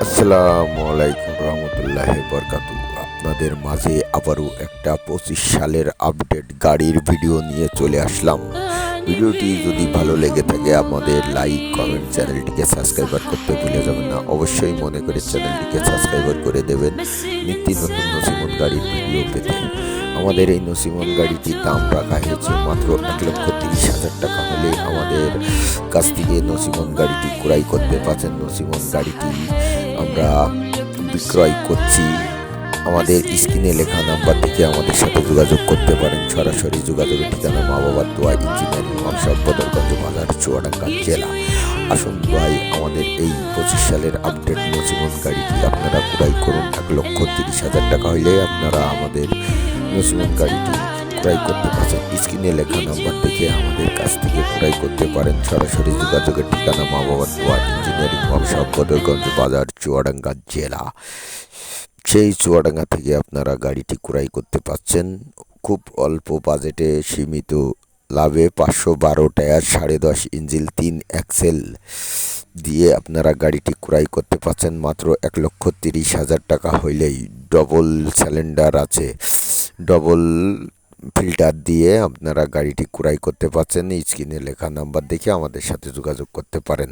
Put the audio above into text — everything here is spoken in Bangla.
আসসালামু আলাইকুম রহমতুল্লাহি বরকাতু। আপনাদের মাঝে আবারও একটা 25 সালের আপডেট গাড়ির ভিডিও নিয়ে চলে আসলাম। ভিডিওটি যদি ভালো লেগে থাকে আমাদের লাইক কমেন্ট চ্যানেলটিকে সাবস্ক্রাইবার করতে ভুলে যাবেন না। অবশ্যই মনে করে চ্যানেলটিকে সাবস্ক্রাইবার করে দেবেন নিত্য নতুন নসিমন গাড়ির ভিডিও পেতে। আমাদের এই নসিমন গাড়িটির দাম রাখা হয়েছে মাত্র 1,30,000 টাকা হলে আমাদের কাছ থেকে নসিমন গাড়িটি ক্রয় করতে পারছেন। নসিমন গাড়িটি আমরা বিক্রয় করছি। আমাদের স্ক্রিনে লেখা নাম্বার থেকে আমাদের সাথে যোগাযোগ করতে পারেন। সরাসরি যোগাযোগের ঠিকানা মা বাবার দোয়া ইঞ্জিনিয়ারিং ওয়ার্কশপ বদরগঞ্জ বাজার চুয়াডাঙ্গা জেলা। আসুন ভাই, আমাদের এই 25 সালের আপডেট নসিমন গাড়িটি আপনারা ক্রয় করুন। 1,30,000 টাকা হইলে আপনারা আমাদের নসিমন গাড়িটি ক্রয় করতে পারছেন। স্ক্রিনে লেখা নাম্বার থেকে আমাদের কাছ থেকে ক্রয় করতে পারেন। সরাসরি যোগাযোগের ঠিকানা মা বাবার দোয়া ইঞ্জিনিয়ারিং ওয়ার্কশপ বদরগঞ্জ বাজার চুয়াডাঙ্গা জেলা। সেই চুয়াডাঙ্গা থেকে আপনারা গাড়িটি ক্রয় করতে পারছেন খুব অল্প বাজেটে, সীমিত লাভে। 512 টায়ার, 10.5 ইঞ্জিল, 3 অ্যাক্সেল দিয়ে আপনারা গাড়িটি ক্রয় করতে পারছেন মাত্র 1,30,000 টাকা হইলেই। ডবল সিলিন্ডার আছে, ডবল ফিল্টার দিয়ে আপনারা গাড়িটি ক্রয় করতে পারছেন। স্ক্রিনে লেখা নাম্বার দেখে আমাদের সাথে যোগাযোগ করতে পারেন।